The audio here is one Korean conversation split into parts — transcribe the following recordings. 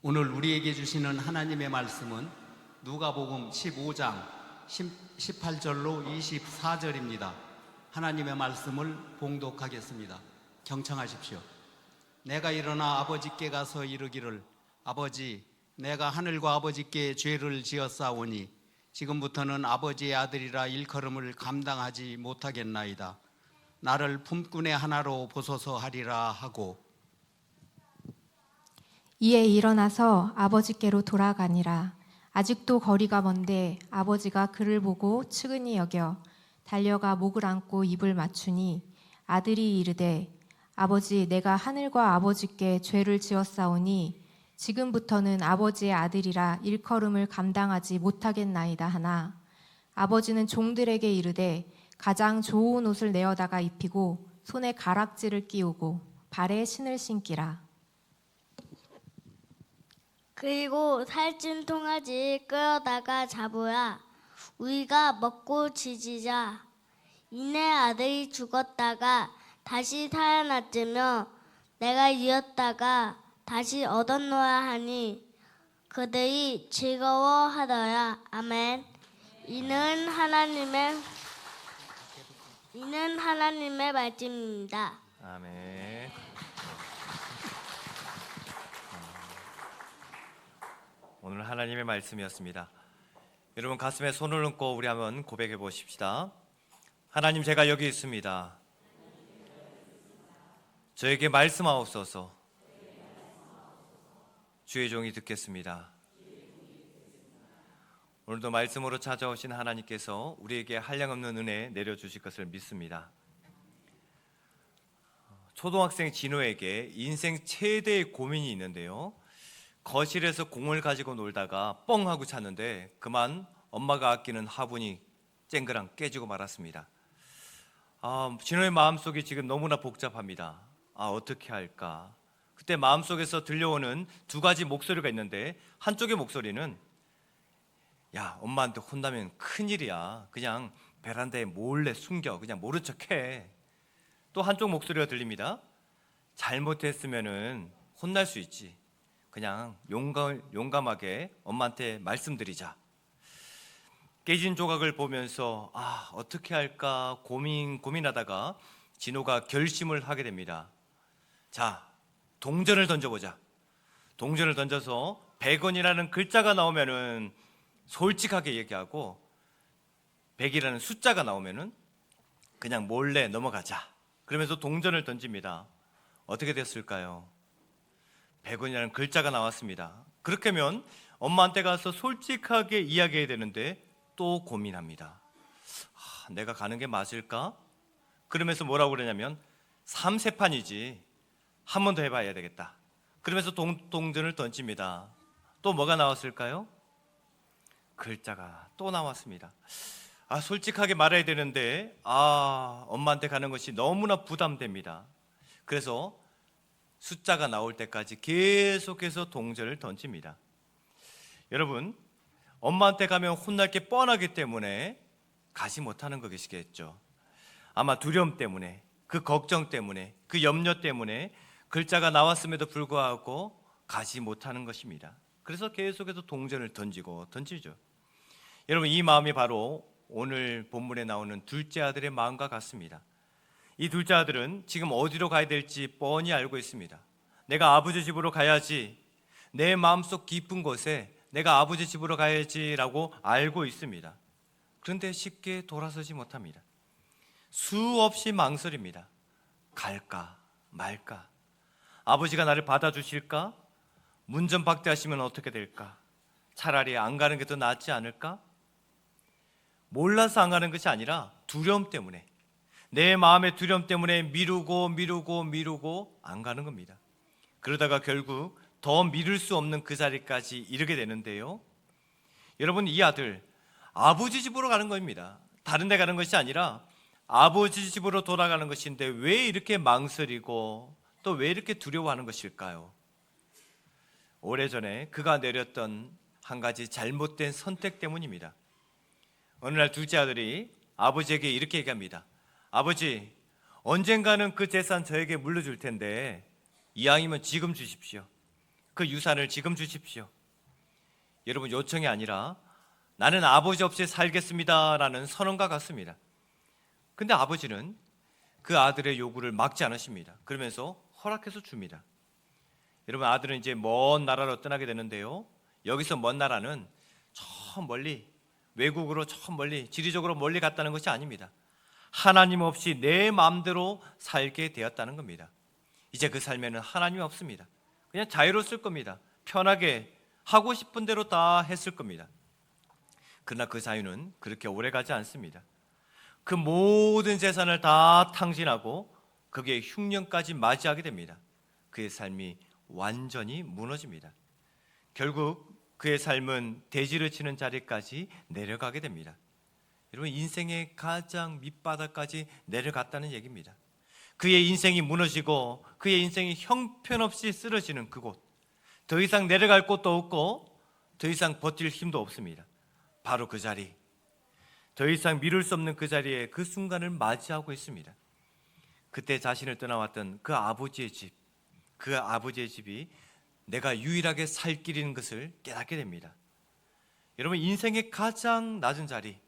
오늘 우리에게 주시는 하나님의 말씀은 누가복음 15장 18절로 24절입니다. 하나님의 말씀을 봉독하겠습니다. 경청하십시오. 내가 일어나 아버지께 가서 이르기를, 아버지, 내가 하늘과 아버지께 죄를 지었사오니 지금부터는 아버지의 아들이라 일컬음을 감당하지 못하겠나이다. 나를 품꾼의 하나로 보소서 하리라 하고, 이에 일어나서 아버지께로 돌아가니라. 아직도 거리가 먼데 아버지가 그를 보고 측은히 여겨 달려가 목을 안고 입을 맞추니 아들이 이르되, 아버지, 내가 하늘과 아버지께 죄를 지었사오니 지금부터는 아버지의 아들이라 일컬음을 감당하지 못하겠나이다 하나, 아버지는 종들에게 이르되 가장 좋은 옷을 내어다가 입히고 손에 가락지를 끼우고 발에 신을 신기라. 그리고 살찐 송아지 끌어다가 잡으라. 우리가 먹고 지지자. 이내 아들이 죽었다가 다시 살아났으며 내가 이었다가 다시 얻었노라 하니 그들이 즐거워하더라. 아멘. 이는 하나님의 말씀입니다. 아멘. 오늘 하나님의 말씀이었습니다. 여러분 가슴에 손을 얹고 우리 한번 고백해 보십시다. 하나님, 제가 여기 있습니다. 저에게 말씀하옵소서. 주의 종이 듣겠습니다. 오늘도 말씀으로 찾아오신 하나님께서 우리에게 한량없는 은혜 내려주실 것을 믿습니다. 초등학생 진호에게 인생 최대의 고민이 있는데요, 거실에서 공을 가지고 놀다가 뻥 하고 찼는데 그만 엄마가 아끼는 화분이 쨍그랑 깨지고 말았습니다. 진호의 마음속이 지금 너무나 복잡합니다. 어떻게 할까? 그때 마음속에서 들려오는 두 가지 목소리가 있는데, 한쪽의 목소리는 야, 엄마한테 혼나면 큰일이야. 그냥 베란다에 몰래 숨겨. 그냥 모른 척해. 또 한쪽 목소리가 들립니다. 잘못했으면은 혼날 수 있지. 그냥 용감하게 엄마한테 말씀드리자. 깨진 조각을 보면서 어떻게 할까 고민하다가 진호가 결심을 하게 됩니다. 자, 동전을 던져보자. 동전을 던져서 100원이라는 글자가 나오면은 솔직하게 얘기하고 100이라는 숫자가 나오면은 그냥 몰래 넘어가자. 그러면서 동전을 던집니다. 어떻게 됐을까요? 100원이라는 글자가 나왔습니다. 그렇게 하면 엄마한테 가서 솔직하게 이야기해야 되는데 또 고민합니다. 내가 가는 게 맞을까? 그러면서 뭐라고 그러냐면 3세판이지, 한 번 더 해봐야 되겠다. 그러면서 동전을 던집니다. 또 뭐가 나왔을까요? 글자가 또 나왔습니다. 솔직하게 말해야 되는데 엄마한테 가는 것이 너무나 부담됩니다. 그래서 숫자가 나올 때까지 계속해서 동전을 던집니다. 여러분, 엄마한테 가면 혼날 게 뻔하기 때문에 가지 못하는 것이겠죠. 아마 두려움 때문에, 그 걱정 때문에, 그 염려 때문에 글자가 나왔음에도 불구하고 가지 못하는 것입니다. 그래서 계속해서 동전을 던지죠. 여러분, 이 마음이 바로 오늘 본문에 나오는 둘째 아들의 마음과 같습니다. 이 둘째 아들은 지금 어디로 가야 될지 뻔히 알고 있습니다. 내가 아버지 집으로 가야지, 내 마음속 깊은 곳에 내가 아버지 집으로 가야지라고 알고 있습니다. 그런데 쉽게 돌아서지 못합니다. 수없이 망설입니다. 갈까 말까? 아버지가 나를 받아주실까? 문전박대하시면 어떻게 될까? 차라리 안 가는 게 더 낫지 않을까? 몰라서 안 가는 것이 아니라 두려움 때문에, 내 마음의 두려움 때문에 미루고 안 가는 겁니다. 그러다가 결국 더 미룰 수 없는 그 자리까지 이르게 되는데요, 여러분, 이 아들 아버지 집으로 가는 겁니다. 다른 데 가는 것이 아니라 아버지 집으로 돌아가는 것인데 왜 이렇게 망설이고 또 왜 이렇게 두려워하는 것일까요? 오래전에 그가 내렸던 한 가지 잘못된 선택 때문입니다. 어느 날 둘째 아들이 아버지에게 이렇게 얘기합니다. 아버지, 언젠가는 그 재산 저에게 물려줄 텐데 이왕이면 지금 주십시오. 그 유산을 지금 주십시오. 여러분, 요청이 아니라 나는 아버지 없이 살겠습니다라는 선언과 같습니다. 근데 아버지는 그 아들의 요구를 막지 않으십니다. 그러면서 허락해서 줍니다. 여러분, 아들은 이제 먼 나라로 떠나게 되는데요, 여기서 먼 나라는 저 멀리, 외국으로 저 멀리, 지리적으로 멀리 갔다는 것이 아닙니다. 하나님 없이 내 마음대로 살게 되었다는 겁니다. 이제 그 삶에는 하나님이 없습니다. 그냥 자유로웠을 겁니다. 편하게 하고 싶은 대로 다 했을 겁니다. 그러나 그 자유는 그렇게 오래가지 않습니다. 그 모든 재산을 다 탕진하고 거기에 흉년까지 맞이하게 됩니다. 그의 삶이 완전히 무너집니다. 결국 그의 삶은 대지를 치는 자리까지 내려가게 됩니다. 여러분, 인생의 가장 밑바닥까지 내려갔다는 얘기입니다. 그의 인생이 무너지고 그의 인생이 형편없이 쓰러지는 그곳, 더 이상 내려갈 곳도 없고 더 이상 버틸 힘도 없습니다. 바로 그 자리, 더 이상 미룰 수 없는 그 자리에 그 순간을 맞이하고 있습니다. 그때 자신을 떠나왔던 그 아버지의 집, 그 아버지의 집이 내가 유일하게 살 길인 것을 깨닫게 됩니다. 여러분, 인생의 가장 낮은 자리,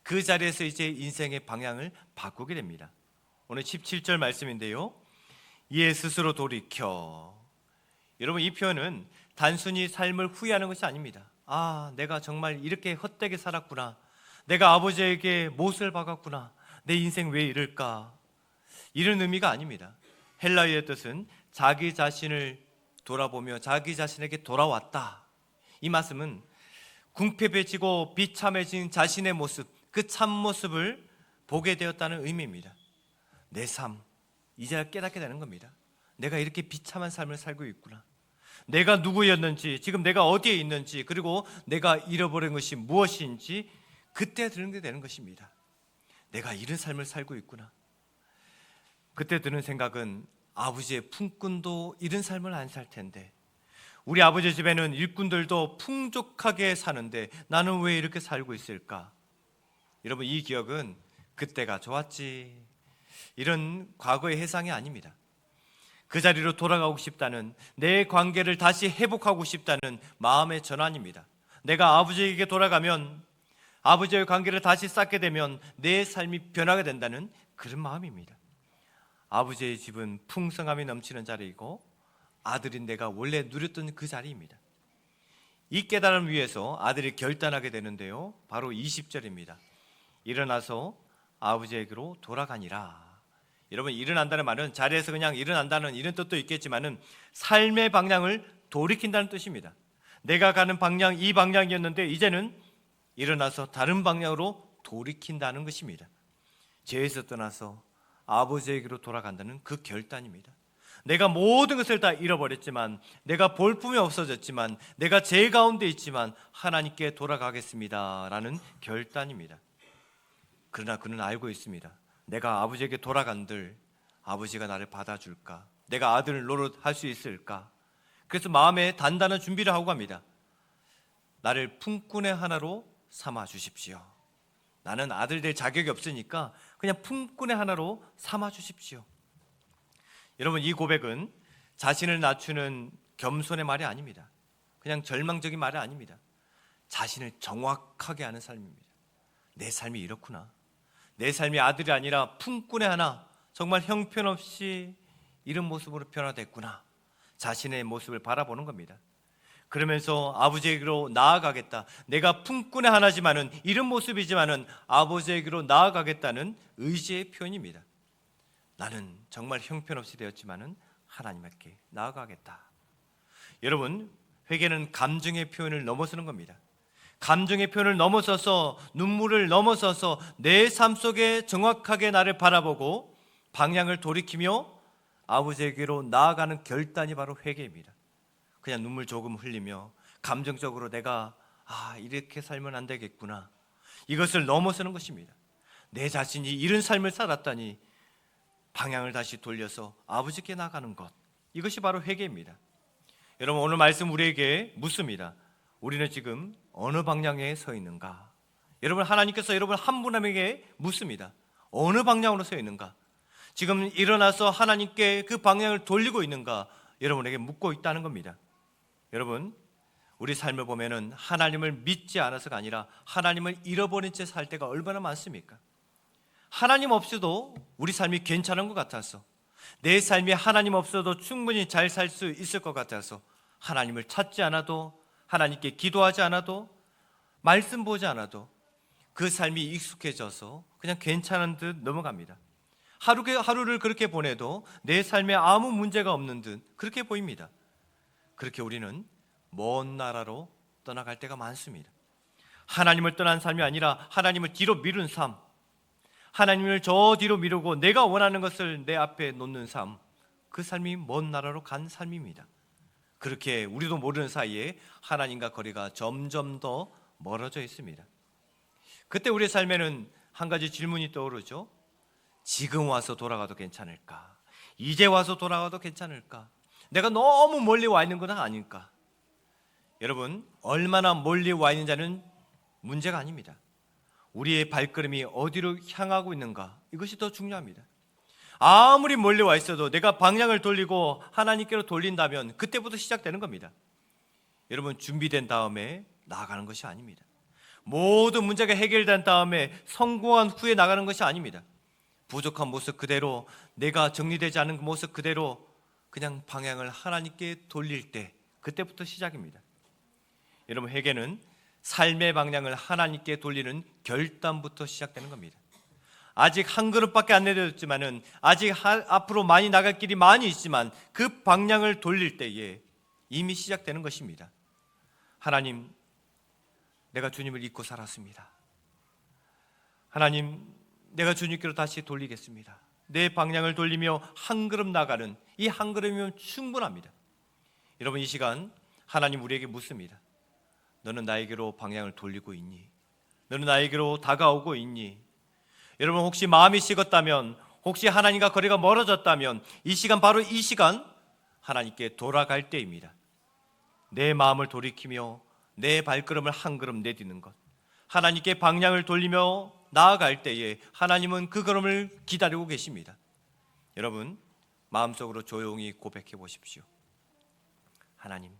그 자리에서 이제 인생의 방향을 바꾸게 됩니다. 오늘 17절 말씀인데요, 이에 스스로 돌이켜. 여러분, 이 표현은 단순히 삶을 후회하는 것이 아닙니다. 내가 정말 이렇게 헛되게 살았구나, 내가 아버지에게 못을 박았구나, 내 인생 왜 이럴까, 이런 의미가 아닙니다. 헬라어의 뜻은 자기 자신을 돌아보며 자기 자신에게 돌아왔다. 이 말씀은 궁핍해지고 비참해진 자신의 모습, 그 참모습을 보게 되었다는 의미입니다. 내 삶, 이제야 깨닫게 되는 겁니다. 내가 이렇게 비참한 삶을 살고 있구나, 내가 누구였는지, 지금 내가 어디에 있는지, 그리고 내가 잃어버린 것이 무엇인지 그때 드는 게 되는 것입니다. 내가 이런 삶을 살고 있구나. 그때 드는 생각은 아버지의 품꾼도 이런 삶을 안 살 텐데, 우리 아버지 집에는 일꾼들도 풍족하게 사는데 나는 왜 이렇게 살고 있을까? 여러분, 이 기억은 그때가 좋았지, 이런 과거의 해상이 아닙니다. 그 자리로 돌아가고 싶다는, 내 관계를 다시 회복하고 싶다는 마음의 전환입니다. 내가 아버지에게 돌아가면, 아버지의 관계를 다시 쌓게 되면 내 삶이 변하게 된다는 그런 마음입니다. 아버지의 집은 풍성함이 넘치는 자리이고 아들인 내가 원래 누렸던 그 자리입니다. 이 깨달음 위에서 아들이 결단하게 되는데요, 바로 20절입니다. 일어나서 아버지에게로 돌아가니라. 여러분, 일어난다는 말은 자리에서 그냥 일어난다는 이런 뜻도 있겠지만은 삶의 방향을 돌이킨다는 뜻입니다. 내가 가는 방향, 이 방향이었는데 이제는 일어나서 다른 방향으로 돌이킨다는 것입니다. 죄에서 떠나서 아버지에게로 돌아간다는 그 결단입니다. 내가 모든 것을 다 잃어버렸지만, 내가 볼품이 없어졌지만, 내가 죄 가운데 있지만 하나님께 돌아가겠습니다 라는 결단입니다. 그러나 그는 알고 있습니다. 내가 아버지에게 돌아간들 아버지가 나를 받아줄까? 내가 아들을 노릇할 수 있을까? 그래서 마음에 단단한 준비를 하고 갑니다. 나를 품꾼의 하나로 삼아 주십시오. 나는 아들 될 자격이 없으니까 그냥 품꾼의 하나로 삼아 주십시오. 여러분, 이 고백은 자신을 낮추는 겸손의 말이 아닙니다. 그냥 절망적인 말이 아닙니다. 자신을 정확하게 아는 삶입니다. 내 삶이 이렇구나, 내 삶이 아들이 아니라 품꾼의 하나, 정말 형편없이 이런 모습으로 변화됐구나, 자신의 모습을 바라보는 겁니다. 그러면서 아버지에게로 나아가겠다, 내가 품꾼의 하나지만은 이런 모습이지만은 아버지에게로 나아가겠다는 의지의 표현입니다. 나는 정말 형편없이 되었지만은 하나님께 나아가겠다. 여러분, 회개는 감정의 표현을 넘어서는 겁니다. 감정의 표현을 넘어서서, 눈물을 넘어서서 내 삶 속에 정확하게 나를 바라보고 방향을 돌이키며 아버지에게로 나아가는 결단이 바로 회개입니다. 그냥 눈물 조금 흘리며 감정적으로 내가 이렇게 살면 안 되겠구나, 이것을 넘어서는 것입니다. 내 자신이 이런 삶을 살았다니 방향을 다시 돌려서 아버지께 나가는 것, 이것이 바로 회개입니다. 여러분, 오늘 말씀 우리에게 묻습니다. 우리는 지금 어느 방향에 서 있는가? 여러분, 하나님께서 여러분 한 분 한 명에게 묻습니다. 어느 방향으로 서 있는가? 지금 일어나서 하나님께 그 방향을 돌리고 있는가? 여러분에게 묻고 있다는 겁니다. 여러분, 우리 삶을 보면은 하나님을 믿지 않아서가 아니라 하나님을 잃어버린 채 살 때가 얼마나 많습니까? 하나님 없이도 우리 삶이 괜찮은 것 같아서, 내 삶이 하나님 없어도 충분히 잘 살 수 있을 것 같아서 하나님을 찾지 않아도, 하나님께 기도하지 않아도, 말씀 보지 않아도 그 삶이 익숙해져서 그냥 괜찮은 듯 넘어갑니다. 하루를 그렇게 보내도 내 삶에 아무 문제가 없는 듯 그렇게 보입니다. 그렇게 우리는 먼 나라로 떠나갈 때가 많습니다. 하나님을 떠난 삶이 아니라 하나님을 뒤로 미룬 삶, 하나님을 저 뒤로 미루고 내가 원하는 것을 내 앞에 놓는 삶, 그 삶이 먼 나라로 간 삶입니다. 그렇게 우리도 모르는 사이에 하나님과 거리가 점점 더 멀어져 있습니다. 그때 우리의 삶에는 한 가지 질문이 떠오르죠. 지금 와서 돌아가도 괜찮을까? 이제 와서 돌아가도 괜찮을까? 내가 너무 멀리 와 있는 건 아닐까? 여러분, 얼마나 멀리 와 있는 자는 문제가 아닙니다. 우리의 발걸음이 어디로 향하고 있는가, 이것이 더 중요합니다. 아무리 멀리 와 있어도 내가 방향을 돌리고 하나님께로 돌린다면 그때부터 시작되는 겁니다. 여러분, 준비된 다음에 나아가는 것이 아닙니다. 모든 문제가 해결된 다음에 성공한 후에 나가는 것이 아닙니다. 부족한 모습 그대로, 내가 정리되지 않은 그 모습 그대로 그냥 방향을 하나님께 돌릴 때, 그때부터 시작입니다. 여러분, 회개는 삶의 방향을 하나님께 돌리는 결단부터 시작되는 겁니다. 아직 한 걸음밖에 안 내렸지만은, 아직 앞으로 많이 나갈 길이 많이 있지만 그 방향을 돌릴 때에 이미 시작되는 것입니다. 하나님, 내가 주님을 잊고 살았습니다. 하나님, 내가 주님께로 다시 돌리겠습니다. 내 방향을 돌리며 한 걸음 나가는 이 한 걸음이면 충분합니다. 여러분, 이 시간 하나님 우리에게 묻습니다. 너는 나에게로 방향을 돌리고 있니? 너는 나에게로 다가오고 있니? 여러분, 혹시 마음이 식었다면, 혹시 하나님과 거리가 멀어졌다면 이 시간, 바로 이 시간 하나님께 돌아갈 때입니다. 내 마음을 돌이키며 내 발걸음을 한 걸음 내딛는 것, 하나님께 방향을 돌리며 나아갈 때에 하나님은 그 걸음을 기다리고 계십니다. 여러분, 마음속으로 조용히 고백해 보십시오. 하나님,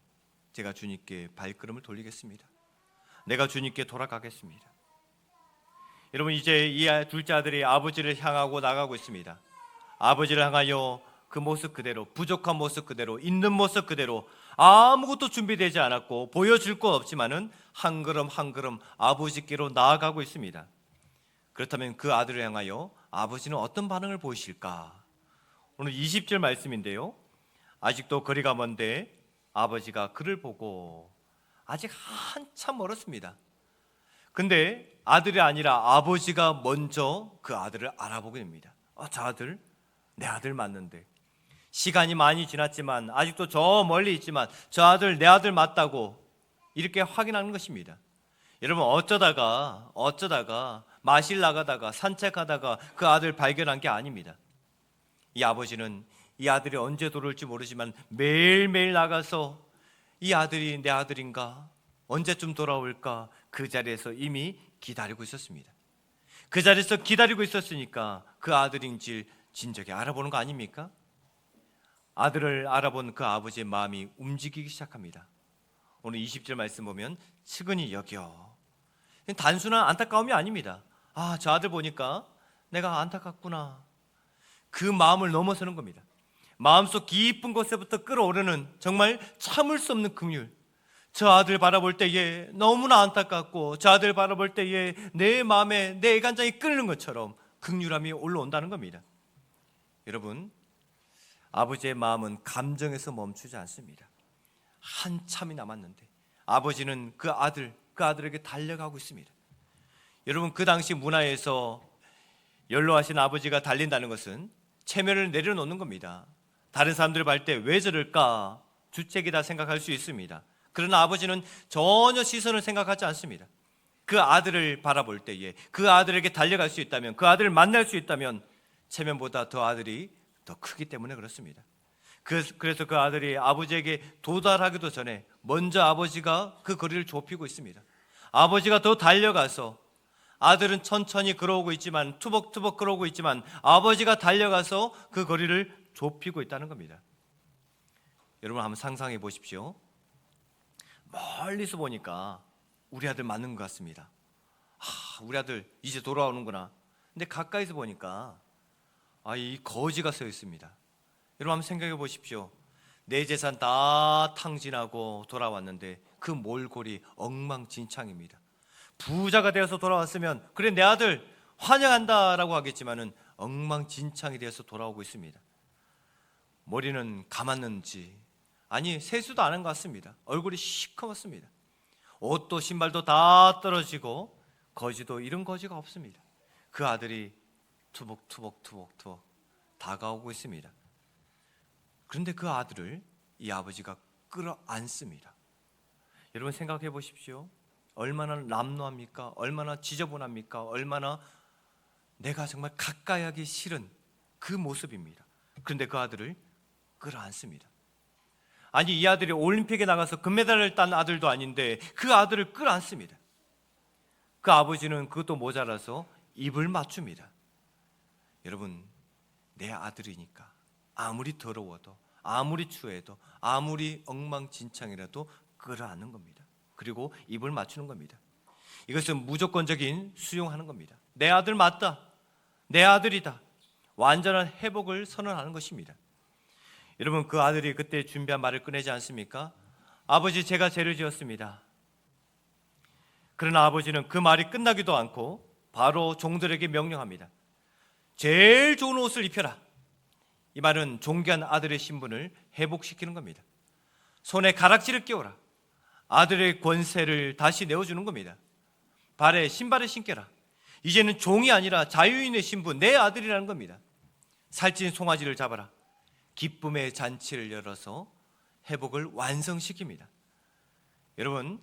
제가 주님께 발걸음을 돌리겠습니다. 내가 주님께 돌아가겠습니다. 여러분, 이제 이 둘째 아들이 아버지를 향하고 나가고 있습니다. 아버지를 향하여 그 모습 그대로, 부족한 모습 그대로, 있는 모습 그대로, 아무것도 준비되지 않았고 보여줄 것 없지만은 한 걸음 한 걸음 아버지께로 나아가고 있습니다. 그렇다면 그 아들을 향하여 아버지는 어떤 반응을 보이실까? 오늘 20절 말씀인데요, 아직도 거리가 먼데 아버지가 그를 보고, 아직 한참 멀었습니다. 근데 아들이 아니라 아버지가 먼저 그 아들을 알아보게 됩니다. 저 아들, 내 아들 맞는데, 시간이 많이 지났지만 아직도 저 멀리 있지만 저 아들 내 아들 맞다고 이렇게 확인하는 것입니다. 여러분, 어쩌다가 마실 나가다가 산책하다가 그 아들 발견한 게 아닙니다. 이 아버지는 이 아들이 언제 돌아올지 모르지만 매일매일 나가서 이 아들이 내 아들인가, 언제쯤 돌아올까, 그 자리에서 이미 기다리고 있었습니다. 그 자리에서 기다리고 있었으니까 그 아들인지 진작에 알아보는 거 아닙니까? 아들을 알아본 그 아버지의 마음이 움직이기 시작합니다. 오늘 20절 말씀 보면 측은히 여겨, 단순한 안타까움이 아닙니다. 저 아들 보니까 내가 안타깝구나, 그 마음을 넘어서는 겁니다. 마음속 깊은 곳에부터 끓어오르는 정말 참을 수 없는 긍휼. 저 아들 바라볼 때에 너무나 안타깝고, 저 아들 바라볼 때에 내 마음에 내 애간장이 끓는 것처럼 긍휼함이 올라온다는 겁니다. 여러분, 아버지의 마음은 감정에서 멈추지 않습니다. 한참이 남았는데 아버지는 그 아들에게 달려가고 있습니다. 여러분, 그 당시 문화에서 연로하신 아버지가 달린다는 것은 체면을 내려놓는 겁니다. 다른 사람들이 볼 때 왜 저럴까, 주책이다 생각할 수 있습니다. 그러나 아버지는 전혀 시선을 생각하지 않습니다. 그 아들을 바라볼 때에, 그 아들에게 달려갈 수 있다면, 그 아들을 만날 수 있다면 체면보다 더 아들이 더 크기 때문에 그렇습니다. 그래서 그 아들이 아버지에게 도달하기도 전에 먼저 아버지가 그 거리를 좁히고 있습니다. 아버지가 더 달려가서, 아들은 천천히 걸어오고 있지만, 투벅투벅 걸어오고 있지만 아버지가 달려가서 그 거리를 좁히고 있다는 겁니다. 여러분, 한번 상상해 보십시오. 멀리서 보니까 우리 아들 맞는 것 같습니다. 우리 아들 이제 돌아오는구나. 근데 가까이서 보니까 이 거지가 서 있습니다. 여러분 한번 생각해 보십시오. 내 재산 다 탕진하고 돌아왔는데 그 몰골이 엉망진창입니다. 부자가 되어서 돌아왔으면 그래 내 아들 환영한다라고 하겠지만은 엉망진창이 되어서 돌아오고 있습니다. 머리는 감았는지 아니 세수도 안 한 것 같습니다. 얼굴이 시커멓습니다. 옷도 신발도 다 떨어지고 거지도 이런 거지가 없습니다. 그 아들이 투벅투벅 다가오고 있습니다. 그런데 그 아들을 이 아버지가 끌어안습니다. 여러분 생각해 보십시오. 얼마나 남노합니까? 얼마나 지저분합니까? 얼마나 내가 정말 가까이 하기 싫은 그 모습입니다. 그런데 그 아들을 끌어안습니다. 아니 이 아들이 올림픽에 나가서 금메달을 딴 아들도 아닌데 그 아들을 끌어안습니다. 그 아버지는 그것도 모자라서 입을 맞춥니다. 여러분 내 아들이니까 아무리 더러워도 아무리 추해도 아무리 엉망진창이라도 끌어안는 겁니다. 그리고 입을 맞추는 겁니다. 이것은 무조건적인 수용하는 겁니다. 내 아들 맞다. 내 아들이다. 완전한 회복을 선언하는 것입니다. 여러분 그 아들이 그때 준비한 말을 꺼내지 않습니까? 아버지 제가 죄를 지었습니다. 그러나 아버지는 그 말이 끝나기도 않고 바로 종들에게 명령합니다. 제일 좋은 옷을 입혀라. 이 말은 존귀한 아들의 신분을 회복시키는 겁니다. 손에 가락지를 끼워라. 아들의 권세를 다시 내어주는 겁니다. 발에 신발을 신겨라. 이제는 종이 아니라 자유인의 신분, 내 아들이라는 겁니다. 살찐 송아지를 잡아라. 기쁨의 잔치를 열어서 회복을 완성시킵니다. 여러분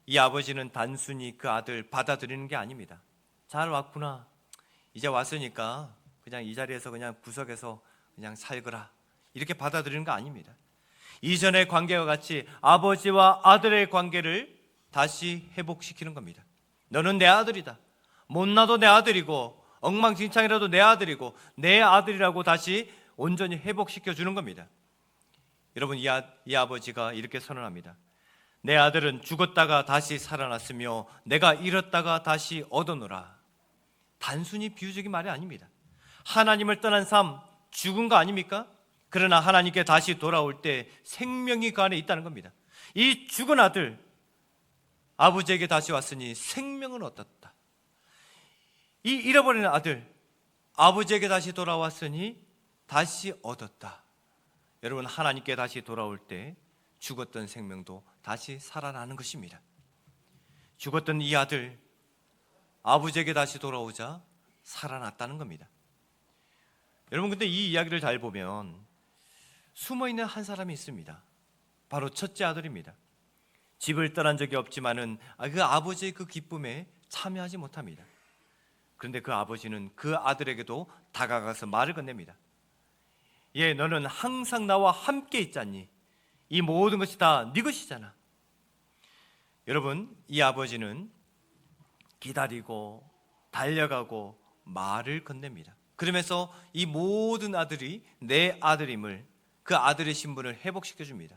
이 아버지는 단순히 그 아들 받아들이는 게 아닙니다. 잘 왔구나. 이제 왔으니까 그냥 이 자리에서 그냥 구석에서 그냥 살거라. 이렇게 받아들이는 거 아닙니다. 이전의 관계와 같이 아버지와 아들의 관계를 다시 회복시키는 겁니다. 너는 내 아들이다. 못나도 내 아들이고 엉망진창이라도 내 아들이고 내 아들이라고 다시 온전히 회복시켜 주는 겁니다. 여러분 이 아버지가 이렇게 선언합니다. 내 아들은 죽었다가 다시 살아났으며 내가 잃었다가 다시 얻어노라. 단순히 비유적인 말이 아닙니다. 하나님을 떠난 삶, 죽은 거 아닙니까? 그러나 하나님께 다시 돌아올 때 생명이 그 안에 있다는 겁니다. 이 죽은 아들 아버지에게 다시 왔으니 생명은 얻었다. 이 잃어버린 아들 아버지에게 다시 돌아왔으니 다시 얻었다. 여러분 하나님께 다시 돌아올 때 죽었던 생명도 다시 살아나는 것입니다. 죽었던 이 아들 아버지에게 다시 돌아오자 살아났다는 겁니다. 여러분 근데 이 이야기를 잘 보면 숨어있는 한 사람이 있습니다. 바로 첫째 아들입니다. 집을 떠난 적이 없지만은 그 아버지의 그 기쁨에 참여하지 못합니다. 그런데 그 아버지는 그 아들에게도 다가가서 말을 건넵니다. 예, 너는 항상 나와 함께 있잖니. 이 모든 것이 다 네 것이잖아. 여러분 이 아버지는 기다리고 달려가고 말을 건넵니다. 그러면서 이 모든 아들이 내 아들임을 그 아들의 신분을 회복시켜 줍니다.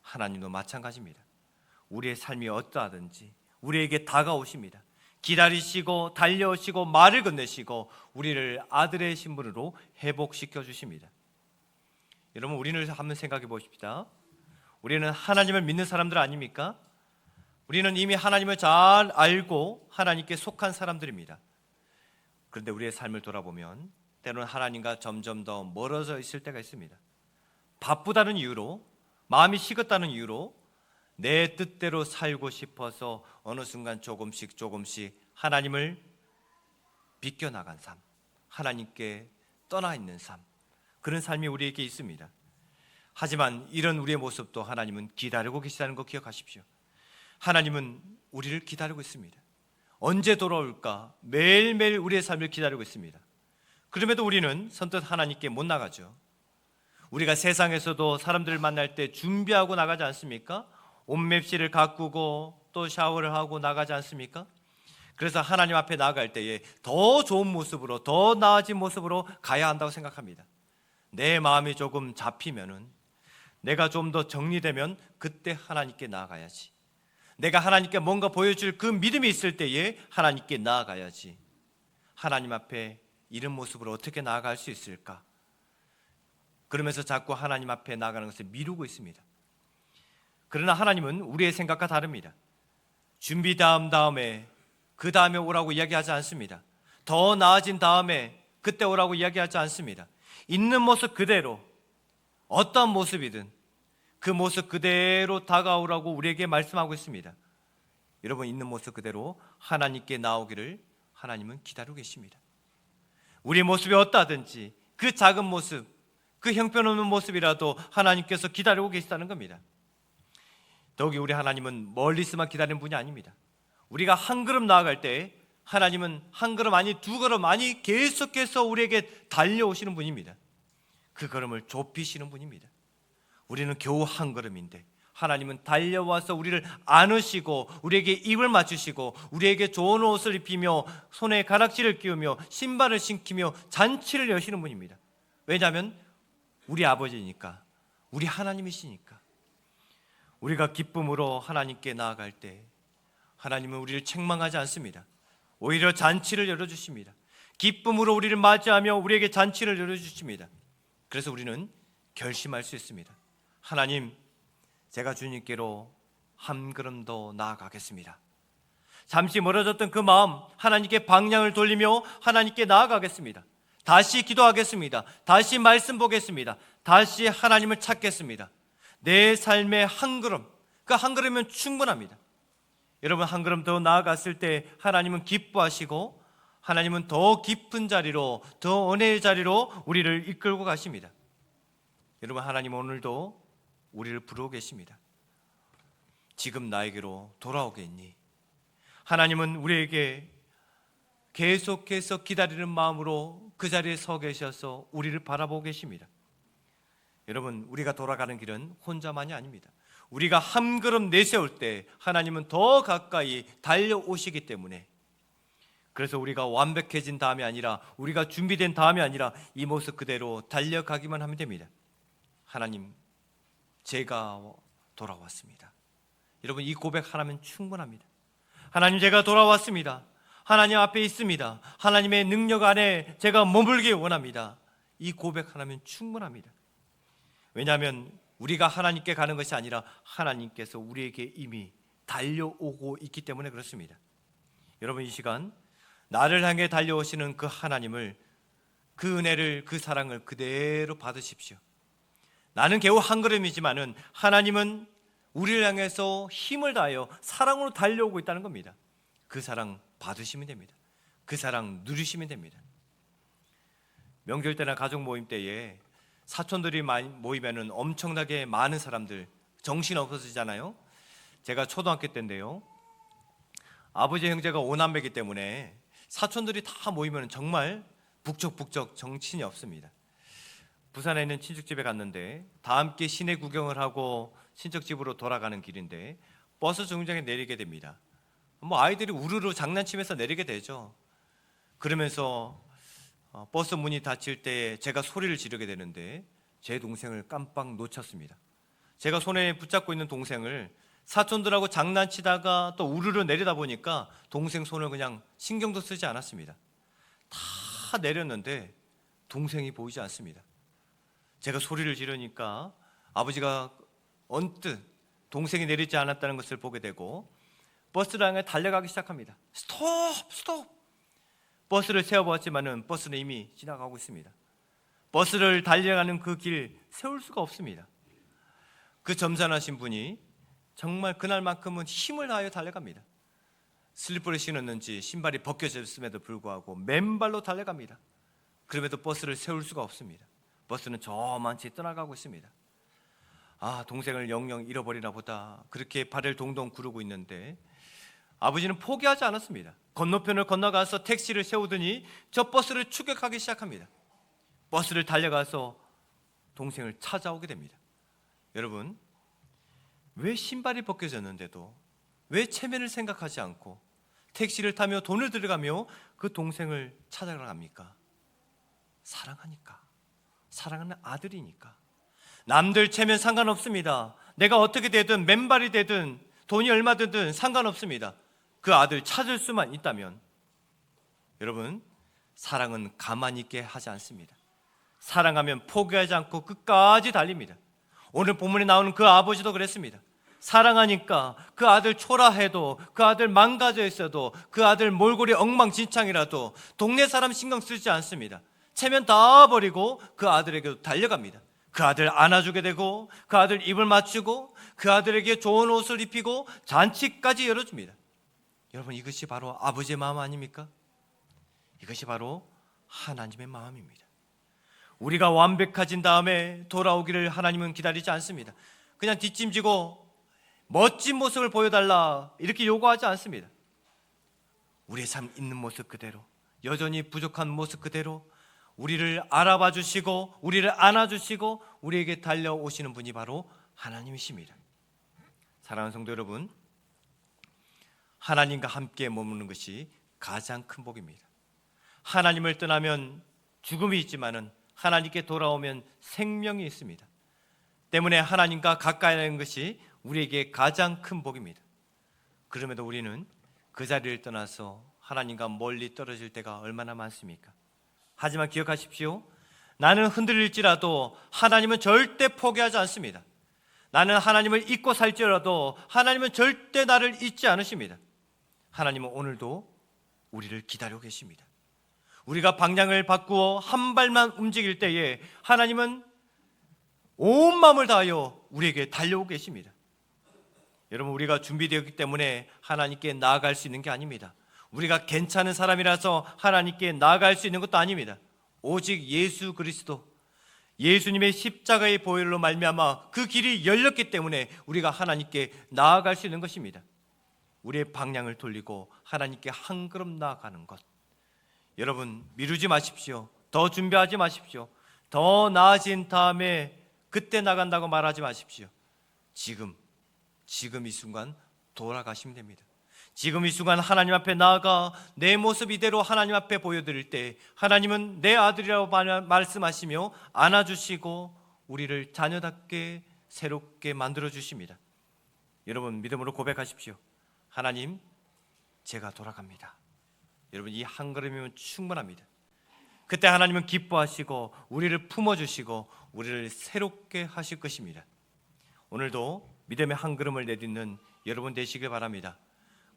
하나님도 마찬가지입니다. 우리의 삶이 어떠하든지 우리에게 다가오십니다. 기다리시고 달려오시고 말을 건네시고 우리를 아들의 신분으로 회복시켜 주십니다. 여러분 우리를 한번 생각해 보십시다. 우리는 하나님을 믿는 사람들 아닙니까? 우리는 이미 하나님을 잘 알고 하나님께 속한 사람들입니다. 그런데 우리의 삶을 돌아보면 때로는 하나님과 점점 더 멀어져 있을 때가 있습니다. 바쁘다는 이유로, 마음이 식었다는 이유로 내 뜻대로 살고 싶어서 어느 순간 조금씩 하나님을 비껴나간 삶, 하나님께 떠나 있는 삶, 그런 삶이 우리에게 있습니다. 하지만 이런 우리의 모습도 하나님은 기다리고 계시다는 거 기억하십시오. 하나님은 우리를 기다리고 있습니다. 언제 돌아올까 매일매일 우리의 삶을 기다리고 있습니다. 그럼에도 우리는 선뜻 하나님께 못 나가죠. 우리가 세상에서도 사람들을 만날 때 준비하고 나가지 않습니까? 옷맵시를 가꾸고 또 샤워를 하고 나가지 않습니까? 그래서 하나님 앞에 나아갈 때에 더 좋은 모습으로, 더 나아진 모습으로 가야 한다고 생각합니다. 내 마음이 조금 잡히면은, 내가 좀 더 정리되면 그때 하나님께 나아가야지. 내가 하나님께 뭔가 보여줄 그 믿음이 있을 때에 하나님께 나아가야지. 하나님 앞에 이런 모습으로 어떻게 나아갈 수 있을까? 그러면서 자꾸 하나님 앞에 나아가는 것을 미루고 있습니다. 그러나 하나님은 우리의 생각과 다릅니다. 준비 다음에 그 다음에 오라고 이야기하지 않습니다. 더 나아진 다음에 그때 오라고 이야기하지 않습니다. 있는 모습 그대로, 어떤 모습이든 그 모습 그대로 다가오라고 우리에게 말씀하고 있습니다. 여러분, 있는 모습 그대로 하나님께 나오기를 하나님은 기다리고 계십니다. 우리 모습이 어떠하든지 그 작은 모습, 그 형편없는 모습이라도 하나님께서 기다리고 계시다는 겁니다. 더욱이 우리 하나님은 멀리서만 기다리는 분이 아닙니다. 우리가 한 걸음 나아갈 때 하나님은 한 걸음 아니 두 걸음 아니 계속해서 우리에게 달려오시는 분입니다. 그 걸음을 좁히시는 분입니다. 우리는 겨우 한 걸음인데 하나님은 달려와서 우리를 안으시고 우리에게 입을 맞추시고 우리에게 좋은 옷을 입히며 손에 가락지를 끼우며 신발을 신기며 잔치를 여시는 분입니다. 왜냐하면 우리 아버지니까, 우리 하나님이시니까. 우리가 기쁨으로 하나님께 나아갈 때 하나님은 우리를 책망하지 않습니다. 오히려 잔치를 열어주십니다. 기쁨으로 우리를 맞이하며 우리에게 잔치를 열어주십니다. 그래서 우리는 결심할 수 있습니다. 하나님, 제가 주님께로 한 걸음 더 나아가겠습니다. 잠시 멀어졌던 그 마음 하나님께 방향을 돌리며 하나님께 나아가겠습니다. 다시 기도하겠습니다. 다시 말씀 보겠습니다. 다시 하나님을 찾겠습니다. 내 삶의 한 걸음, 그 한 걸음이면 충분합니다. 여러분, 한 걸음 더 나아갔을 때 하나님은 기뻐하시고 하나님은 더 깊은 자리로, 더 은혜의 자리로 우리를 이끌고 가십니다. 여러분, 하나님 오늘도 우리를 부르고 계십니다. 지금 나에게로 돌아오겠니? 하나님은 우리에게 계속해서 기다리는 마음으로 그 자리에 서 계셔서 우리를 바라보고 계십니다. 여러분, 우리가 돌아가는 길은 혼자만이 아닙니다. 우리가 한 걸음 내세울 때 하나님은 더 가까이 달려오시기 때문에, 그래서 우리가 완벽해진 다음이 아니라, 우리가 준비된 다음이 아니라 이 모습 그대로 달려가기만 하면 됩니다. 하나님, 제가 돌아왔습니다. 여러분, 이 고백 하나면 충분합니다. 하나님, 제가 돌아왔습니다. 하나님 앞에 있습니다. 하나님의 능력 안에 제가 머물기 원합니다. 이 고백 하나면 충분합니다. 왜냐하면 우리가 하나님께 가는 것이 아니라 하나님께서 우리에게 이미 달려오고 있기 때문에 그렇습니다. 여러분, 이 시간 나를 향해 달려오시는 그 하나님을, 그 은혜를, 그 사랑을 그대로 받으십시오. 나는 겨우 한 걸음이지만은 하나님은 우리를 향해서 힘을 다하여 사랑으로 달려오고 있다는 겁니다. 그 사랑 받으시면 됩니다. 그 사랑 누리시면 됩니다. 명절 때나 가족 모임 때에 사촌들이 모이면은 엄청나게 많은 사람들, 정신 없어지잖아요. 제가 초등학교 때인데요, 아버지 형제가 5남매이기 때문에 사촌들이 다 모이면 정말 북적북적 정신이 없습니다. 부산에 있는 친척집에 갔는데 다 함께 시내 구경을 하고 친척집으로 돌아가는 길인데 버스 정류장에 내리게 됩니다. 아이들이 우르르 장난치면서 내리게 되죠. 그러면서 버스 문이 닫힐 때 제가 소리를 지르게 되는데 제 동생을 깜빡 놓쳤습니다. 제가 손에 붙잡고 있는 동생을 사촌들하고 장난치다가 또 우르르 내리다 보니까 동생 손을 그냥 신경도 쓰지 않았습니다. 다 내렸는데 동생이 보이지 않습니다. 제가 소리를 지르니까 아버지가 언뜻 동생이 내리지 않았다는 것을 보게 되고 버스를 향해 달려가기 시작합니다. 스톱! 버스를 세워보았지만은 버스는 이미 지나가고 있습니다. 버스를 달려가는 그 길 세울 수가 없습니다. 그 점잖으신 분이 정말 그날만큼은 힘을 다하여 달려갑니다. 슬리퍼를 신었는지 신발이 벗겨졌음에도 불구하고 맨발로 달려갑니다. 그럼에도 버스를 세울 수가 없습니다. 버스는 저만치 떠나가고 있습니다. 동생을 영영 잃어버리나 보다, 그렇게 발을 동동 구르고 있는데 아버지는 포기하지 않았습니다. 건너편을 건너가서 택시를 세우더니 저 버스를 추격하기 시작합니다. 버스를 달려가서 동생을 찾아오게 됩니다. 여러분, 왜 신발이 벗겨졌는데도 왜 체면을 생각하지 않고 택시를 타며 돈을 들여가며 그 동생을 찾아갑니까? 사랑하니까, 사랑하는 아들이니까. 남들 채면 상관없습니다. 내가 어떻게 되든 맨발이 되든 돈이 얼마 되든 상관없습니다. 그 아들 찾을 수만 있다면. 여러분, 사랑은 가만히 있게 하지 않습니다. 사랑하면 포기하지 않고 끝까지 달립니다. 오늘 본문에 나오는 그 아버지도 그랬습니다. 사랑하니까 그 아들 초라해도, 그 아들 망가져 있어도, 그 아들 몰골이 엉망진창이라도 동네 사람 신경 쓰지 않습니다. 체면 다 버리고 그 아들에게도 달려갑니다. 그 아들 안아주게 되고, 그 아들 입을 맞추고, 그 아들에게 좋은 옷을 입히고 잔치까지 열어줍니다. 여러분, 이것이 바로 아버지의 마음 아닙니까? 이것이 바로 하나님의 마음입니다. 우리가 완벽해진 다음에 돌아오기를 하나님은 기다리지 않습니다. 그냥 뒷짐지고 멋진 모습을 보여달라 이렇게 요구하지 않습니다. 우리의 삶 있는 모습 그대로, 여전히 부족한 모습 그대로 우리를 알아봐 주시고 우리를 안아주시고 우리에게 달려오시는 분이 바로 하나님이십니다. 사랑하는 성도 여러분, 하나님과 함께 머무는 것이 가장 큰 복입니다. 하나님을 떠나면 죽음이 있지만은 하나님께 돌아오면 생명이 있습니다. 때문에 하나님과 가까이 하는 것이 우리에게 가장 큰 복입니다. 그럼에도 우리는 그 자리를 떠나서 하나님과 멀리 떨어질 때가 얼마나 많습니까? 하지만 기억하십시오. 나는 흔들릴지라도 하나님은 절대 포기하지 않습니다. 나는 하나님을 잊고 살지라도 하나님은 절대 나를 잊지 않으십니다. 하나님은 오늘도 우리를 기다리고 계십니다. 우리가 방향을 바꾸어 한 발만 움직일 때에 하나님은 온 마음을 다하여 우리에게 달려오고 계십니다. 여러분, 우리가 준비되었기 때문에 하나님께 나아갈 수 있는 게 아닙니다. 우리가 괜찮은 사람이라서 하나님께 나아갈 수 있는 것도 아닙니다. 오직 예수 그리스도, 예수님의 십자가의 보혈로 말미암아 그 길이 열렸기 때문에 우리가 하나님께 나아갈 수 있는 것입니다. 우리의 방향을 돌리고 하나님께 한 걸음 나아가는 것. 여러분, 미루지 마십시오. 더 준비하지 마십시오. 더 나아진 다음에 그때 나간다고 말하지 마십시오. 지금 이 순간 돌아가시면 됩니다. 지금 이 순간 하나님 앞에 나아가 내 모습 이대로 하나님 앞에 보여드릴 때 하나님은 내 아들이라고 말씀하시며 안아주시고 우리를 자녀답게 새롭게 만들어 주십니다. 여러분, 믿음으로 고백하십시오. 하나님, 제가 돌아갑니다. 여러분, 이 한 걸음이면 충분합니다. 그때 하나님은 기뻐하시고 우리를 품어주시고 우리를 새롭게 하실 것입니다. 오늘도 믿음의 한 걸음을 내딛는 여러분 되시길 바랍니다.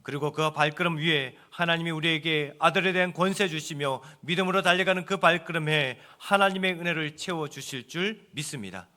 그리고 그 발걸음 위에 하나님이 우리에게 아들에 대한 권세 주시며 믿음으로 달려가는 그 발걸음에 하나님의 은혜를 채워주실 줄 믿습니다.